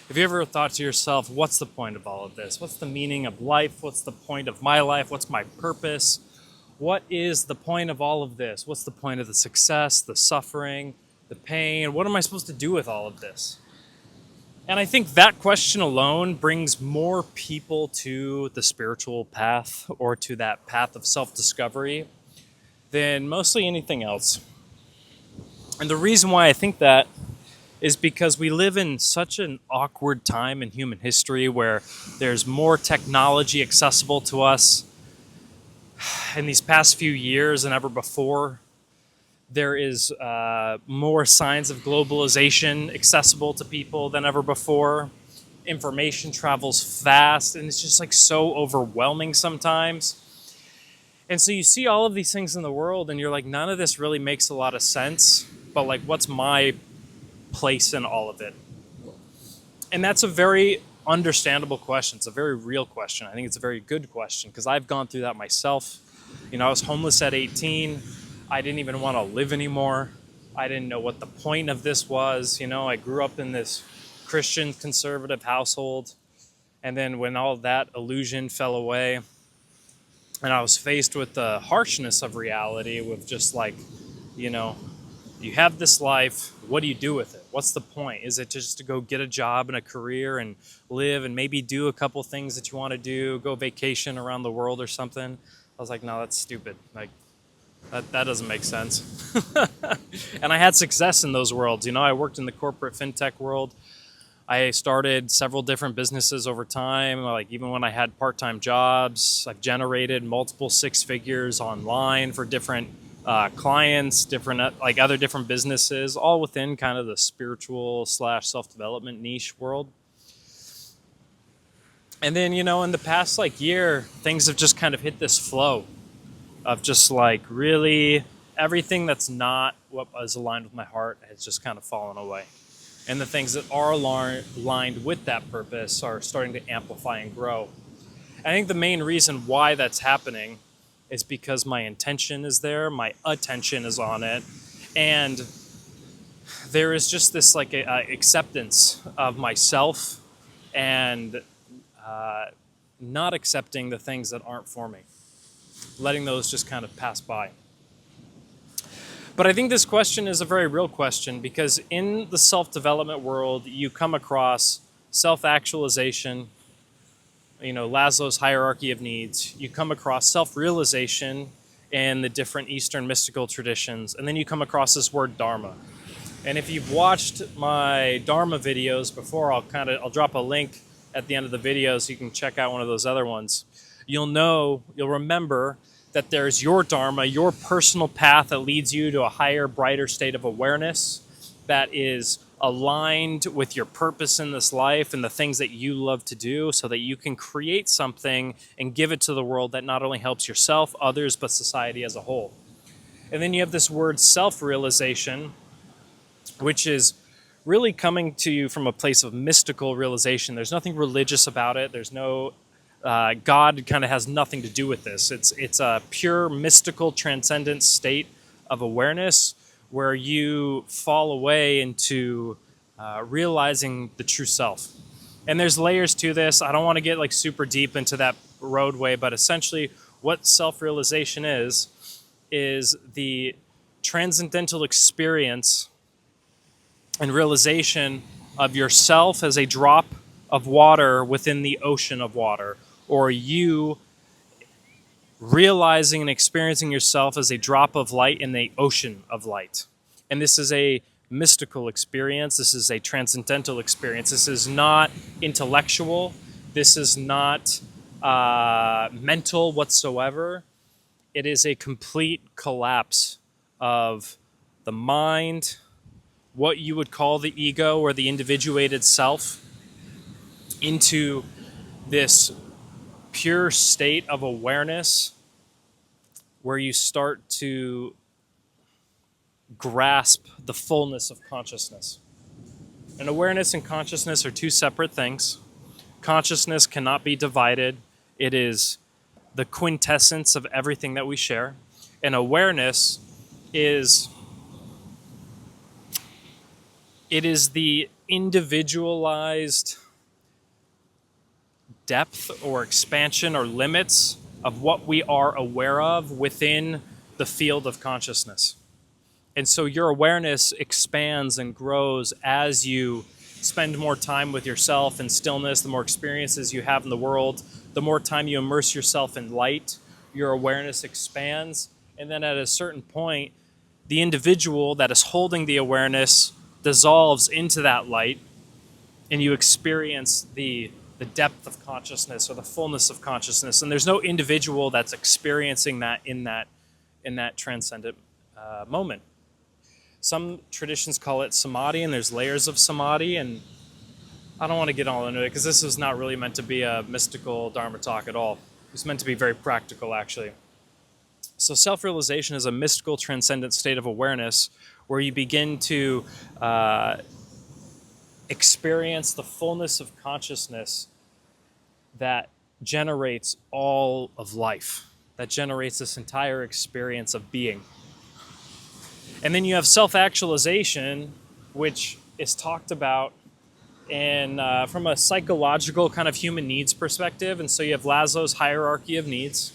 Have you ever thought to yourself, what's the point of all of this? What's the meaning of life? What's the point of my life? What's my purpose? What is the point of all of this? What's the point of the success, the suffering, the pain? What am I supposed to do with all of this? And I think that question alone brings more people to the spiritual path or to that path of self-discovery than mostly anything else. And the reason why I think that is because we live in such an awkward time in human history where there's more technology accessible to us in these past few years than ever before. There is more signs of globalization accessible to people than ever before. Information travels fast, and it's just like so overwhelming sometimes. And so you see all of these things in the world, and you're like, none of this really makes a lot of sense. But like, what's my place in all of it? And that's a very understandable question. It's a very real question. I think it's a very good question because I've gone through that myself. I was homeless at 18. I didn't even want to live anymore. I didn't know what the point of this was. I grew up in this Christian conservative household. And then when all that illusion fell away and I was faced with the harshness of reality with just like, you have this life. What do you do with it? What's the point? Is it just to go get a job and a career and live and maybe do a couple things that you want to do, go vacation around the world or something? I was like, no, that's stupid. Like, that doesn't make sense. And I had success in those worlds. I worked in the corporate fintech world. I started several different businesses over time. Like even when I had part-time jobs, I've generated multiple six figures online for different clients, different like other different businesses, all within kind of the spiritual / self-development niche world. And then, in the past year, things have just kind of hit this flow of just like really everything that's not what was aligned with my heart has just kind of fallen away. And the things that are aligned with that purpose are starting to amplify and grow. I think the main reason why that's happening is because my intention is there, my attention is on it, and there is just this acceptance of myself and not accepting the things that aren't for me, letting those just kind of pass by. But I think this question is a very real question because in the self-development world, you come across self-actualization, Maslow's hierarchy of needs. You come across self-realization in the different Eastern mystical traditions, and then you come across this word Dharma. And if you've watched my Dharma videos before, I'll drop a link at the end of the video so you can check out one of those other ones. You'll remember that there's your Dharma, your personal path that leads you to a higher, brighter state of awareness that is aligned with your purpose in this life and the things that you love to do so that you can create something and give it to the world that not only helps yourself, others, but society as a whole. And then you have this word self-realization, which is really coming to you from a place of mystical realization. There's nothing religious about it. There's no God kind of has nothing to do with this. It's a pure mystical transcendent state of awareness where you fall away into realizing the true self. And there's layers to this. I don't want to get super deep into that roadway, but essentially what self-realization is the transcendental experience and realization of yourself as a drop of water within the ocean of water, or you realizing and experiencing yourself as a drop of light in the ocean of light. And this is a mystical experience. This is a transcendental experience. This is not intellectual. This is not mental whatsoever. It is a complete collapse of the mind, what you would call the ego or the individuated self, into this pure state of awareness where you start to grasp the fullness of consciousness. And awareness and consciousness are two separate things. Consciousness cannot be divided. It is the quintessence of everything that we share. And awareness is the individualized depth or expansion or limits of what we are aware of within the field of consciousness. And so your awareness expands and grows as you spend more time with yourself in stillness, the more experiences you have in the world, the more time you immerse yourself in light, your awareness expands. And then at a certain point, the individual that is holding the awareness dissolves into that light, and you experience the depth of consciousness or the fullness of consciousness. And there's no individual that's experiencing that in that transcendent moment. Some traditions call it samadhi, and there's layers of samadhi, and I don't want to get all into it because this is not really meant to be a mystical Dharma talk at all. It's meant to be very practical, actually. So self-realization is a mystical, transcendent state of awareness where you begin to experience the fullness of consciousness that generates all of life, that generates this entire experience of being. And then you have self-actualization, which is talked about from a psychological kind of human needs perspective. And so you have Maslow's hierarchy of needs.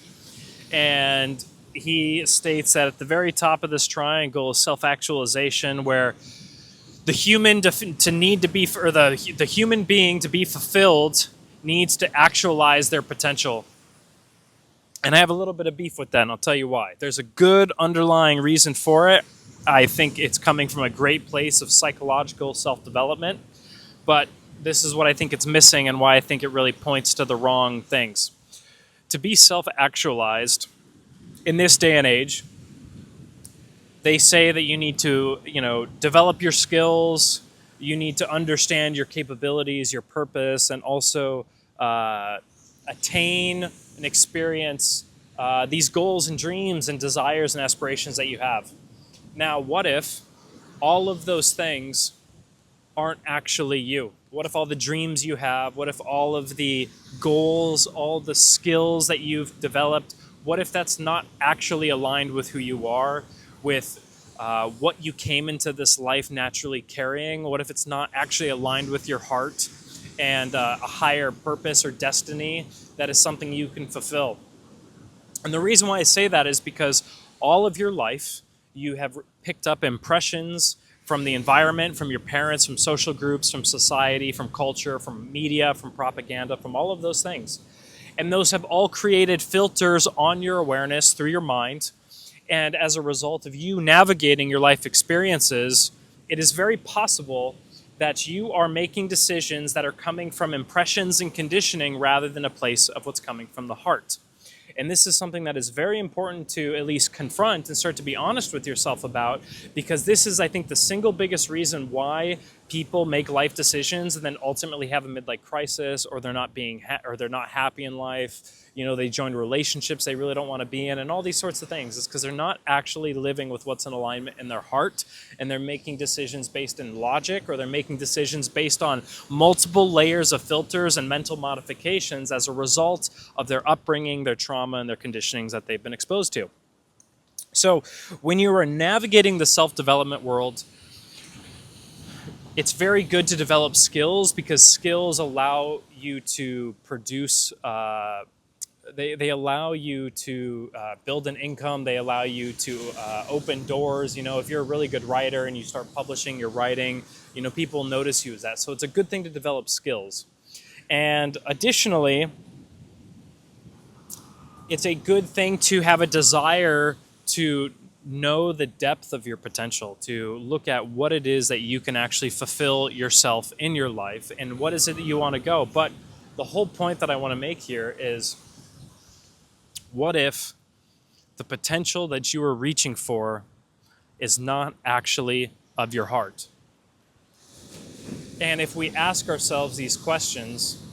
And he states that at the very top of this triangle is self-actualization, where the human to need to be, or the human being to be fulfilled needs to actualize their potential. And I have a little bit of beef with that, and I'll tell you why. There's a good underlying reason for it. I think it's coming from a great place of psychological self-development, but this is what I think it's missing and why I think it really points to the wrong things. To be self-actualized in this day and age, they say that you need to, develop your skills, you need to understand your capabilities, your purpose, and also attain and experience these goals and dreams and desires and aspirations that you have. Now, what if all of those things aren't actually you? What if all the dreams you have, what if all of the goals, all the skills that you've developed, what if that's not actually aligned with who you are, with what you came into this life naturally carrying? What if it's not actually aligned with your heart and a higher purpose or destiny that is something you can fulfill? And the reason why I say that is because all of your life, you have picked up impressions from the environment, from your parents, from social groups, from society, from culture, from media, from propaganda, from all of those things. And those have all created filters on your awareness through your mind. And as a result of you navigating your life experiences, it is very possible that you are making decisions that are coming from impressions and conditioning rather than a place of what's coming from the heart. And this is something that is very important to at least confront and start to be honest with yourself about, because this is, I think, the single biggest reason why people make life decisions and then ultimately have a midlife crisis, or they're not or they're not happy in life. They join relationships they really don't want to be in, and all these sorts of things. It's because they're not actually living with what's in alignment in their heart, and they're making decisions based in logic, or they're making decisions based on multiple layers of filters and mental modifications as a result of their upbringing, their trauma, and their conditionings that they've been exposed to. So when you are navigating the self-development world, it's very good to develop skills, because skills allow you to produce they allow you to build an income. They allow you to open doors. If you're a really good writer and you start publishing your writing, people notice you as that. So it's a good thing to develop skills. And additionally, it's a good thing to have a desire to know the depth of your potential, to look at what it is that you can actually fulfill yourself in your life, and what is it that you want to go. But the whole point that I want to make here is, what if the potential that you are reaching for is not actually of your heart? And if we ask ourselves these questions,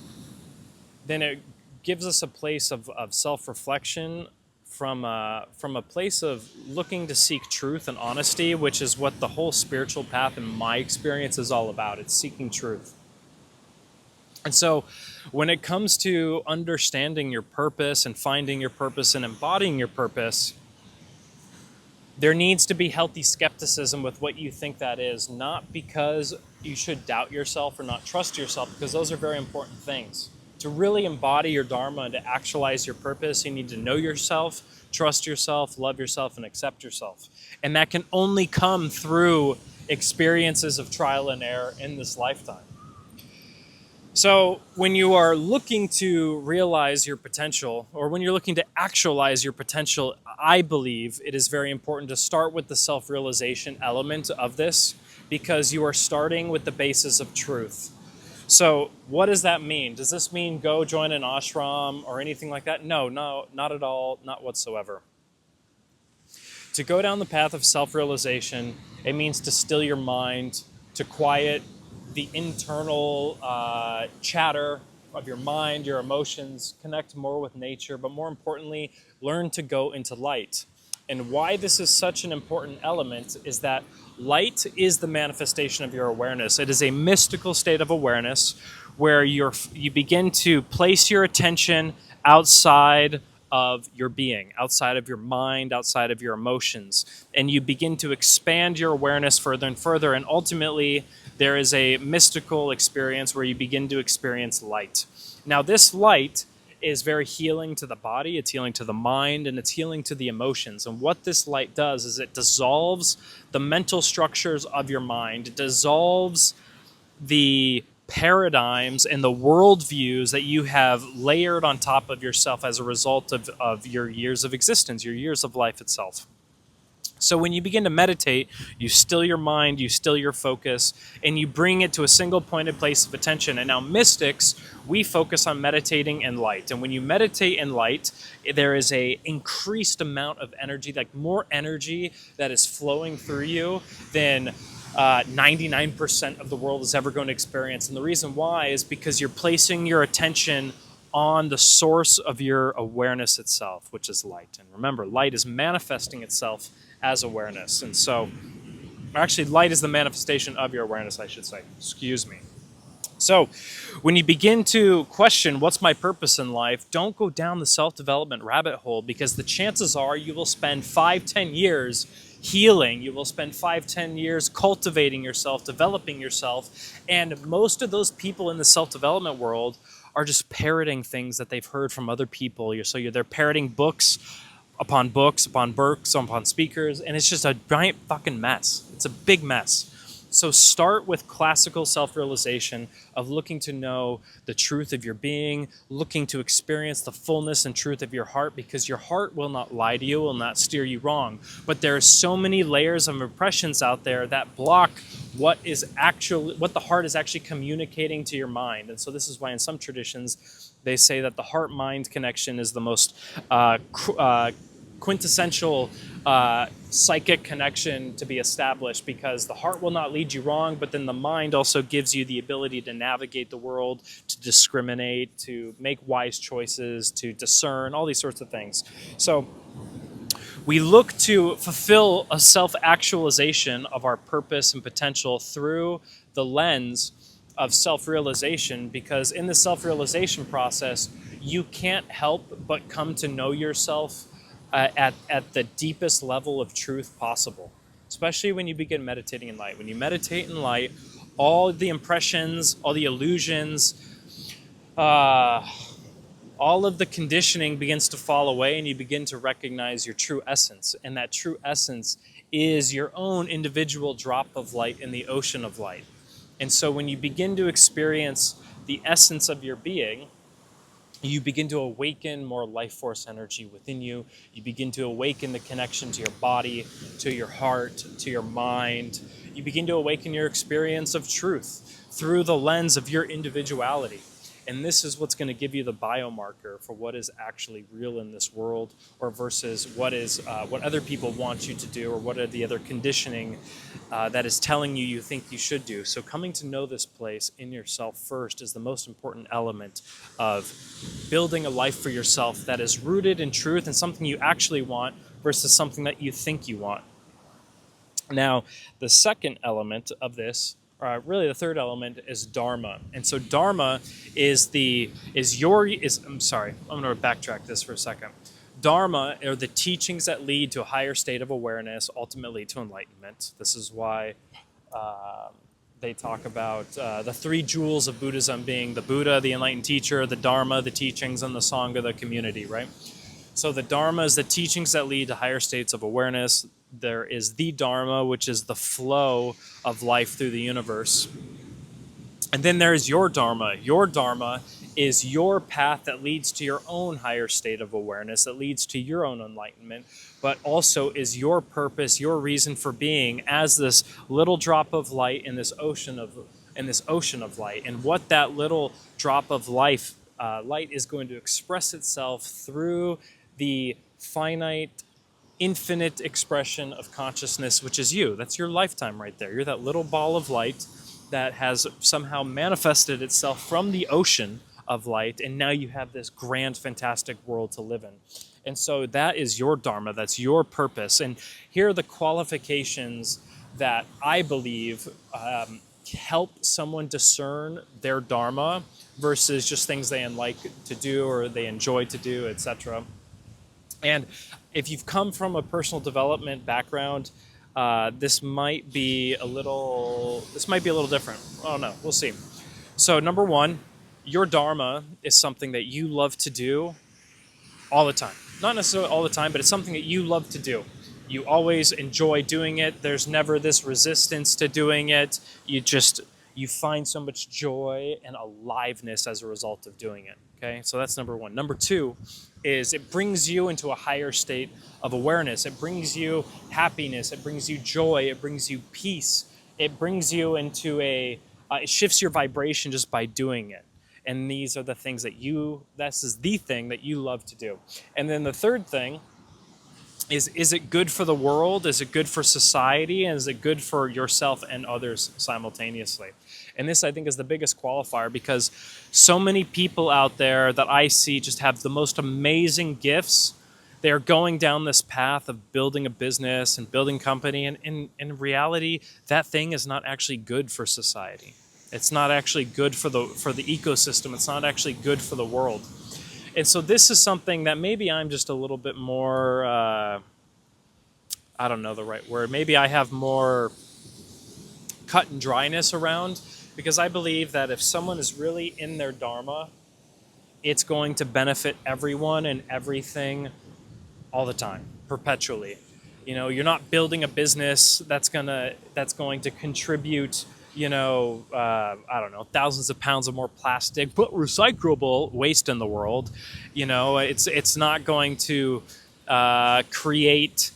then it gives us a place of self-reflection from a place of looking to seek truth and honesty, which is what the whole spiritual path in my experience is all about. It's seeking truth. And so when it comes to understanding your purpose and finding your purpose and embodying your purpose, There needs to be healthy skepticism with what you think that is, not because you should doubt yourself or not trust yourself, because those are very important things. To really embody your Dharma and to actualize your purpose, you need to know yourself, trust yourself, love yourself, and accept yourself. And that can only come through experiences of trial and error in this lifetime. So, when you are looking to realize your potential, or when you're looking to actualize your potential, I believe it is very important to start with the self realization element of this, because you are starting with the basis of truth. So, what does that mean? Does this mean go join an ashram or anything like that? No, not at all, not whatsoever. To go down the path of self realization, it means to still your mind, to quiet the internal chatter of your mind, your emotions, connect more with nature, but more importantly, learn to go into light. And why this is such an important element is that light is the manifestation of your awareness. It is a mystical state of awareness where you begin to place your attention outside of your being, outside of your mind, outside of your emotions. And you begin to expand your awareness further and further. And ultimately, there is a mystical experience where you begin to experience light. Now, this light is very healing to the body, it's healing to the mind, and it's healing to the emotions. And what this light does is it dissolves the mental structures of your mind, it dissolves the paradigms and the worldviews that you have layered on top of yourself as a result of your years of existence, your years of life itself. So when you begin to meditate, you still your mind, you still your focus, and you bring it to a single pointed place of attention. And now mystics, we focus on meditating in light. And when you meditate in light, there is a increased amount of energy, like more energy that is flowing through you than 99% of the world is ever going to experience. And the reason why is because you're placing your attention on the source of your awareness itself, which is light. And remember, light is manifesting itself as awareness. And so, actually, light is the manifestation of your awareness, I should say. Excuse me. So, when you begin to question what's my purpose in life, don't go down the self-development rabbit hole, because the chances are you will spend 5-10 years healing. You will spend 5-10 years cultivating yourself, developing yourself. And most of those people in the self-development world are just parroting things that they've heard from other people. They're parroting books upon books, upon books, upon speakers, and it's just a giant fucking mess. It's a big mess. So start with classical self-realization of looking to know the truth of your being, looking to experience the fullness and truth of your heart, because your heart will not lie to you, will not steer you wrong. But there are so many layers of impressions out there that block what the heart is actually communicating to your mind. And so this is why in some traditions they say that the heart-mind connection is the most quintessential psychic connection to be established, because the heart will not lead you wrong, but then the mind also gives you the ability to navigate the world, to discriminate, to make wise choices, to discern, all these sorts of things. So we look to fulfill a self-actualization of our purpose and potential through the lens of self-realization, because in the self-realization process, you can't help but come to know yourself at the deepest level of truth possible, especially when you begin meditating in light. When you meditate in light, all the impressions, all the illusions, all of the conditioning begins to fall away, and you begin to recognize your true essence. And that true essence is your own individual drop of light in the ocean of light. And so when you begin to experience the essence of your being, you begin to awaken more life force energy within you. You begin to awaken the connection to your body, to your heart, to your mind. You begin to awaken your experience of truth through the lens of your individuality. And this is what's going to give you the biomarker for what is actually real in this world, or versus what other people want you to do, or what are the other conditioning that is telling you think you should do. So coming to know this place in yourself first is the most important element of building a life for yourself that is rooted in truth and something you actually want versus something that you think you want. Now, the second element of this, really the third element, is Dharma. And so Dharma I'm sorry, I'm going to backtrack this for a second. Dharma are the teachings that lead to a higher state of awareness, ultimately to enlightenment. This is why they talk about the three jewels of Buddhism being the Buddha, the enlightened teacher, the Dharma, the teachings, and the Sangha, the community, right? So the Dharma is the teachings that lead to higher states of awareness. There is the Dharma, which is the flow of life through the universe. And then there is your Dharma. Your Dharma is your path that leads to your own higher state of awareness, that leads to your own enlightenment, but also is your purpose, your reason for being as this little drop of light in this ocean of light. And what that little drop of light is going to express itself through the finite, infinite expression of consciousness, which is you. That's your lifetime right there. You're that little ball of light that has somehow manifested itself from the ocean of light, and now you have this grand, fantastic world to live in. And so that is your Dharma, that's your purpose. And here are the qualifications that I believe help someone discern their Dharma versus just things they like to do or they enjoy to do, etc. And if you've come from a personal development background, this might be a little different. Oh no, we'll see. So number one, your Dharma is something that you love to do all the time. Not necessarily all the time, but it's something that you love to do. You always enjoy doing it. There's never this resistance to doing it. You find so much joy and aliveness as a result of doing it. Okay, so that's number one. Number two is it brings you into a higher state of awareness. It brings you happiness. It brings you joy. It brings you peace. It brings you into it shifts your vibration just by doing it. And these are the things this is the thing that you love to do. And then the third thing is it good for the world? Is it good for society? And is it good for yourself and others simultaneously? And this, I think, is the biggest qualifier, because so many people out there that I see just have the most amazing gifts. They're going down this path of building a business and building a company. And in reality, that thing is not actually good for society. It's not actually good for the ecosystem. It's not actually good for the world. And so this is something that maybe I'm just a little bit more, I don't know the right word. Maybe I have more cut and dryness around, because I believe that if someone is really in their Dharma, it's going to benefit everyone and everything all the time, perpetually. You know, you're not building a business that's going to contribute, I don't know, thousands of pounds of more plastic, but recyclable waste in the world. It's not going to create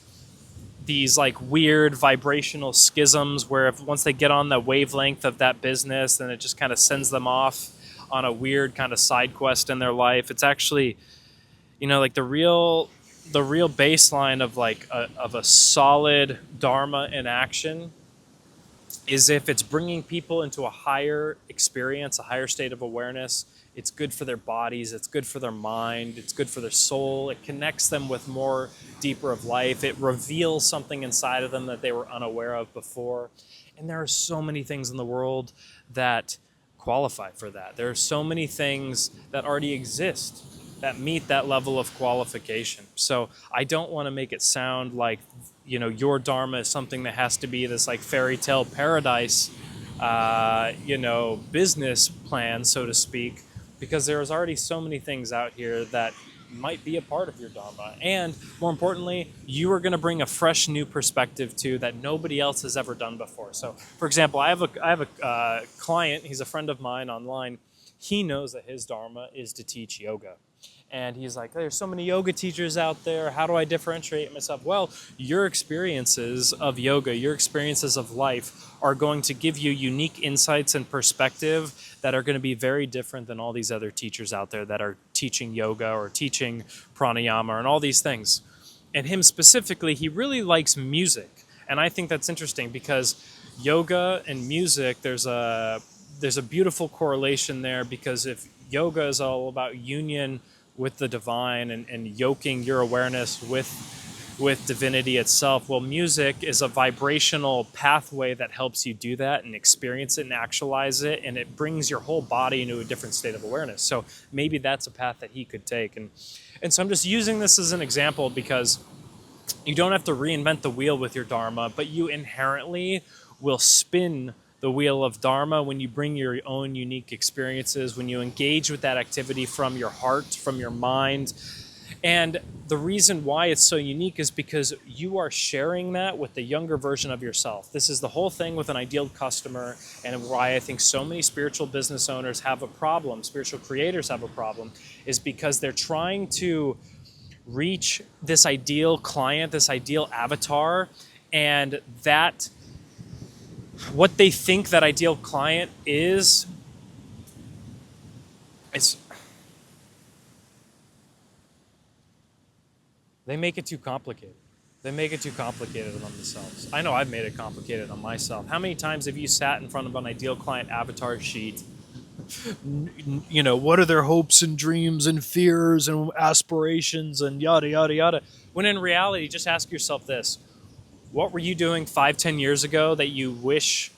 these like weird vibrational schisms where once they get on the wavelength of that business, then it just kind of sends them off on a weird kind of side quest in their life. It's actually, like the real baseline of a solid Dharma in action is if it's bringing people into a higher experience, a higher state of awareness. It's good for their bodies, it's good for their mind, it's good for their soul. It connects them with more deeper of life. It reveals something inside of them that they were unaware of before. And there are so many things in the world that qualify for that. There are so many things that already exist that meet that level of qualification. So I don't want to make it sound like, your Dharma is something that has to be this like fairy tale paradise, business plan, so to speak, because there's already so many things out here that might be a part of your Dharma. And more importantly, you are going to bring a fresh new perspective to that nobody else has ever done before. So for example, I have a client, he's a friend of mine online. He knows that his Dharma is to teach yoga. And he's like, there's so many yoga teachers out there. How do I differentiate myself? Well, your experiences of yoga, your experiences of life are going to give you unique insights and perspective that are going to be very different than all these other teachers out there that are teaching yoga or teaching pranayama and all these things. And him specifically, he really likes music. And I think that's interesting because yoga and music, there's a beautiful correlation there, because if yoga is all about union with the divine and yoking your awareness with with divinity itself. Well, music is a vibrational pathway that helps you do that and experience it and actualize it, and it brings your whole body into a different state of awareness. So maybe that's a path that he could take. And so I'm just using this as an example because you don't have to reinvent the wheel with your Dharma, but you inherently will spin the wheel of Dharma when you bring your own unique experiences, when you engage with that activity from your heart, from your mind. And the reason why it's so unique is because you are sharing that with the younger version of yourself. This is the whole thing with an ideal customer, and why I think so many spiritual business owners have a problem, spiritual creators have a problem, is because they're trying to reach this ideal client, this ideal avatar, and that what they think that ideal client is, it's they make it too complicated. They make it too complicated on themselves. I know I've made it complicated on myself. How many times have you sat in front of an ideal client avatar sheet? You know, what are their hopes and dreams and fears and aspirations and yada, yada, yada. When in reality, just ask yourself this. What were you doing 5, 10 years ago that you wish,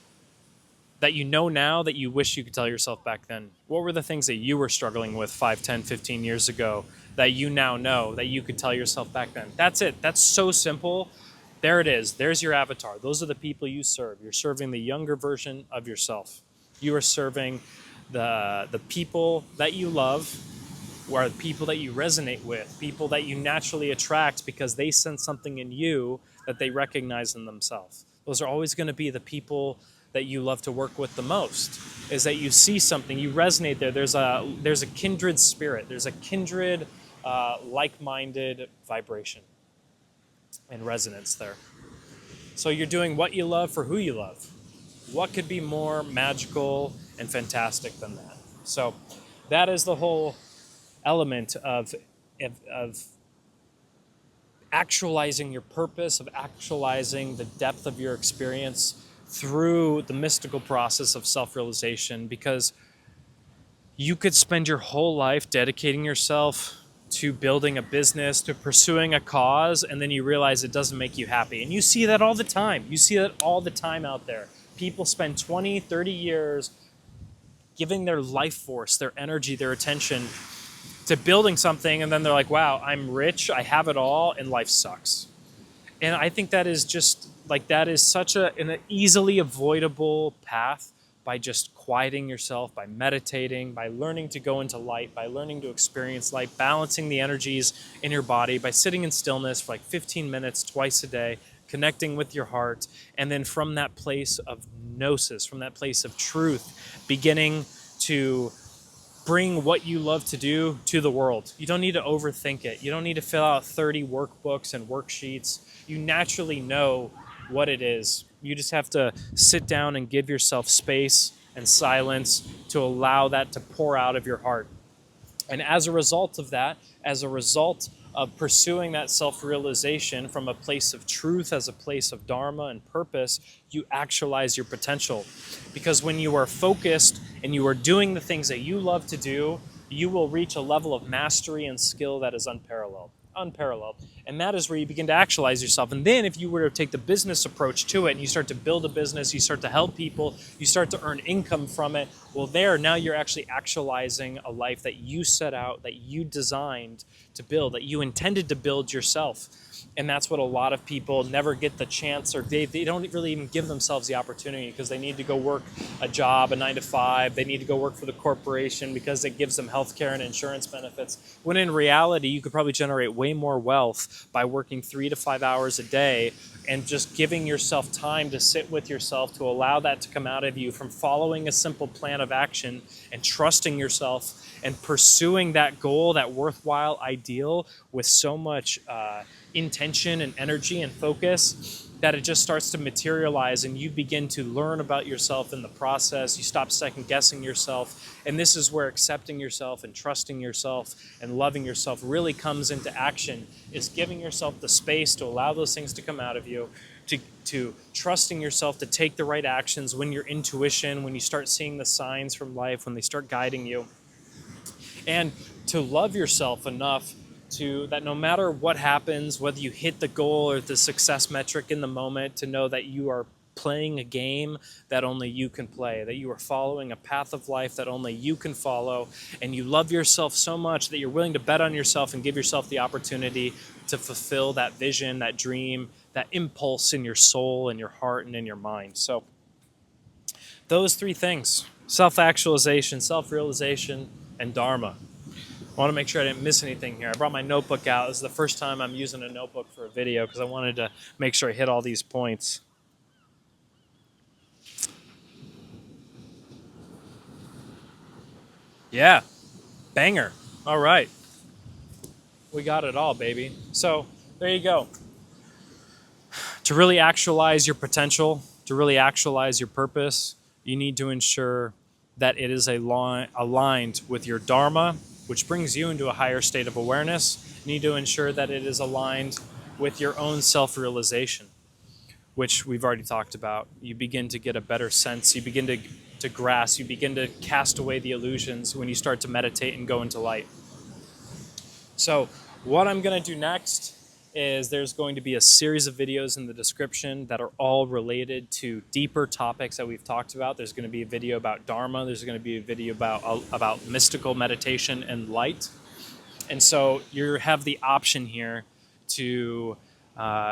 that you know now that you wish you could tell yourself back then? What were the things that you were struggling with 5, 10, 15 years ago that you now know that you could tell yourself back then? That's it. That's so simple. There it is. There's your avatar. Those are the people you serve. You're serving the younger version of yourself. You are serving the people that you love, or the people that you resonate with, people that you naturally attract because they sense something in you that they recognize in themselves. Those are always going to be the people that you love to work with the most, is that you see something, you resonate there. There's a kindred spirit. There's a kindred, like-minded vibration and resonance there. So you're doing what you love for who you love. What could be more magical and fantastic than that? So that is the whole element of actualizing your purpose, of actualizing the depth of your experience through the mystical process of self-realization, because you could spend your whole life dedicating yourself to building a business, to pursuing a cause, and then you realize it doesn't make you happy. And you see that all the time. You see that all the time out there. People spend 20, 30 years giving their life force, their energy, their attention to building something, and then they're like, wow, I'm rich, I have it all, and life sucks. And I think that is just like, that is such an easily avoidable path by just quieting yourself, by meditating, by learning to go into light, by learning to experience light, balancing the energies in your body, by sitting in stillness for like 15 minutes twice a day, connecting with your heart, and then from that place of gnosis, from that place of truth, beginning to bring what you love to do to the world. You don't need to overthink it. You don't need to fill out 30 workbooks and worksheets. You naturally know what it is. You just have to sit down and give yourself space and silence to allow that to pour out of your heart. And as a result of that, as a result of pursuing that self-realization from a place of truth, as a place of Dharma and purpose, you actualize your potential. Because when you are focused and you are doing the things that you love to do, you will reach a level of mastery and skill that is unparalleled. And that is where you begin to actualize yourself. And then if you were to take the business approach to it and you start to build a business, you start to help people, you start to earn income from it, well, now you're actually actualizing a life that you set out, that you designed to build, that you intended to build yourself. And that's what a lot of people never get the chance, or they don't really even give themselves the opportunity, because they need to go work a job, a 9 to 5. They need to go work for the corporation because it gives them healthcare and insurance benefits. When in reality, you could probably generate way more wealth by working 3 to 5 hours a day and just giving yourself time to sit with yourself, to allow that to come out of you, from following a simple plan of action and trusting yourself and pursuing that goal, that worthwhile ideal, with so much intention and energy and focus, that it just starts to materialize, and you begin to learn about yourself in the process. You stop second guessing yourself. And this is where accepting yourself and trusting yourself and loving yourself really comes into action, is giving yourself the space to allow those things to come out of you, to trusting yourself to take the right actions when your intuition, when you start seeing the signs from life, when they start guiding you, and to love yourself enough that no matter what happens, whether you hit the goal or the success metric in the moment, to know that you are playing a game that only you can play, that you are following a path of life that only you can follow, and you love yourself so much that you're willing to bet on yourself and give yourself the opportunity to fulfill that vision, that dream, that impulse in your soul and your heart and in your mind. So those three things: self-actualization, self-realization, and Dharma. I want to make sure I didn't miss anything here. I brought my notebook out. This is the first time I'm using a notebook for a video because I wanted to make sure I hit all these points. Yeah, banger. All right. We got it all, baby. So there you go. To really actualize your potential, to really actualize your purpose, you need to ensure that it is aligned with your Dharma, which brings you into a higher state of awareness. You need to ensure that it is aligned with your own self-realization, which we've already talked about. You begin to get a better sense. You begin to grasp. You begin to cast away the illusions when you start to meditate and go into light. So what I'm going to do next is there's going to be a series of videos in the description that are all related to deeper topics that we've talked about. There's going to be a video about Dharma. There's going to be a video about mystical meditation and light. And so you have the option here to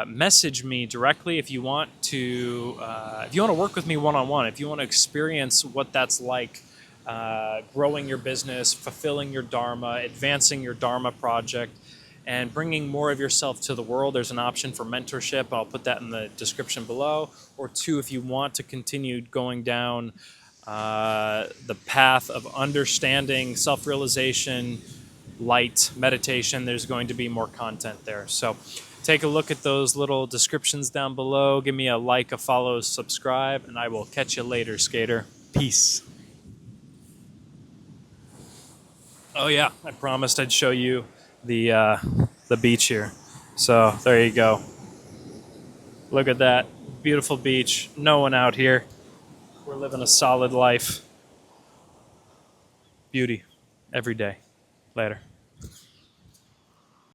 message me directly if you want to work with me one-on-one, if you want to experience what that's like, growing your business, fulfilling your Dharma, advancing your Dharma project, and bringing more of yourself to the world. There's an option for mentorship. I'll put that in the description below. Or two, if you want to continue going down the path of understanding self-realization, light, meditation, there's going to be more content there. So take a look at those little descriptions down below. Give me a like, a follow, subscribe, and I will catch you later, skater. Peace. Oh yeah, I promised I'd show you the beach here. So there you go. Look at that. Beautiful beach. No one out here. We're living a solid life. Beauty every day. Later.